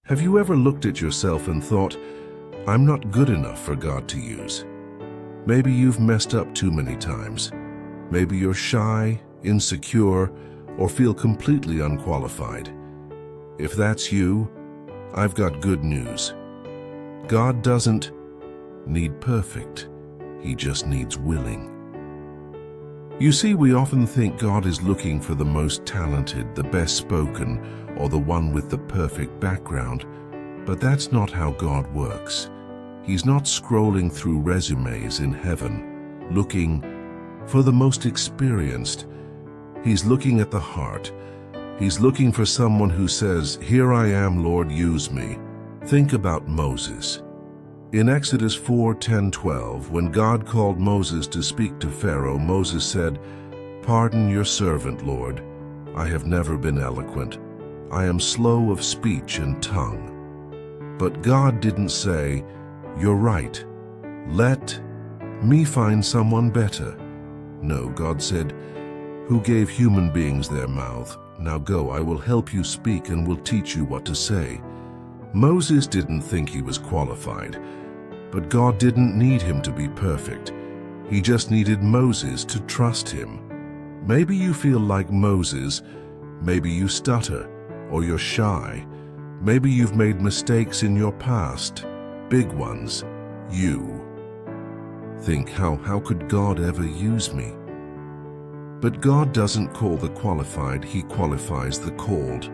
Have you ever looked at yourself and thought, I'm not good enough for God to use? Maybe you've messed up too many times. Maybe you're shy, insecure, or feel completely unqualified. If that's you, I've got good news. God doesn't need perfect. He just needs willing. You see, we often think God is looking for the most talented, the best spoken, or the one with the perfect background, but that's not how God works. He's not scrolling through resumes in heaven, looking for the most experienced. He's looking at the heart. He's looking for someone who says, "Here I am, Lord, use me." Think about Moses. In Exodus 4:10-12, when God called Moses to speak to Pharaoh, Moses said, "Pardon your servant, Lord. I have never been eloquent. I am slow of speech and tongue." But God didn't say, "You're right. Let me find someone better." No, God said, "Who gave human beings their mouth? Now go, I will help you speak and will teach you what to say." Moses didn't think he was qualified, but God didn't need him to be perfect. He just needed Moses to trust him. Maybe you feel like Moses. Maybe you stutter, or you're shy. Maybe you've made mistakes in your past, big ones. You think, how could God ever use me? But God doesn't call the qualified, He qualifies the called.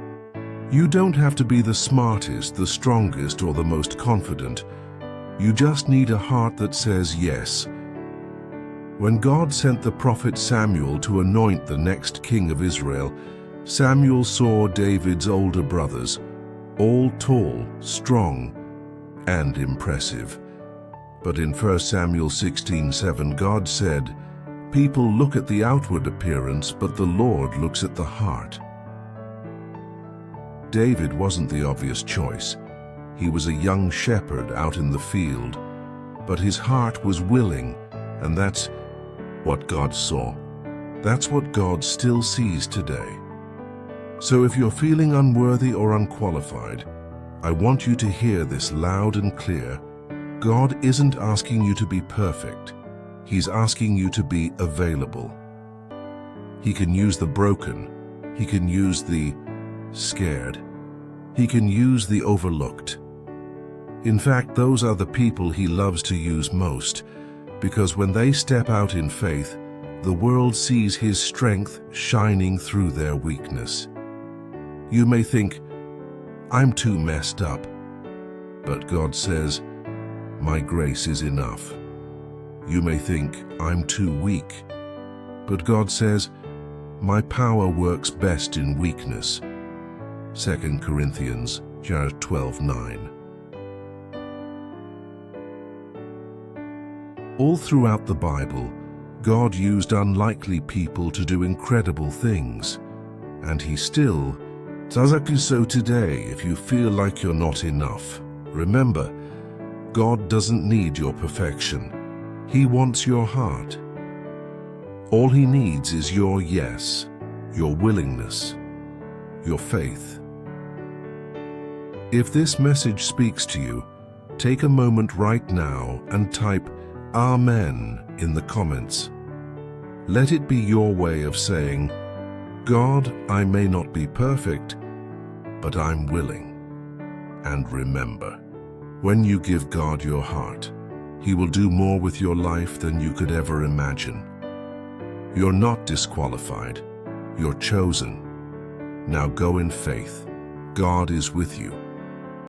You don't have to be the smartest, the strongest, or the most confident. You just need a heart that says yes. When God sent the prophet Samuel to anoint the next king of Israel, Samuel saw David's older brothers, all tall, strong, and impressive. But in 1 Samuel 16:7, God said, "People look at the outward appearance, but the Lord looks at the heart." David wasn't the obvious choice. He was a young shepherd out in the field, but his heart was willing, and that's what God saw. That's what God still sees today. So if you're feeling unworthy or unqualified, I want you to hear this loud and clear. God isn't asking you to be perfect. He's asking you to be available. He can use the broken. He can use the scared. He can use the overlooked. In fact, those are the people He loves to use most, because when they step out in faith, the world sees His strength shining through their weakness. You may think, "I'm too messed up," but God says, "My grace is enough." You may think, "I'm too weak," but God says, "My power works best in weakness." 2 Corinthians 12:9. All throughout the Bible, God used unlikely people to do incredible things, and He still does so today. If you feel like you're not enough, remember, God doesn't need your perfection. He wants your heart. All He needs is your yes, your willingness, your faith. If this message speaks to you, take a moment right now and type Amen in the comments. Let it be your way of saying, "God, I may not be perfect, but I'm willing." And remember, when you give God your heart, He will do more with your life than you could ever imagine. You're not disqualified. You're chosen. Now go in faith. God is with you.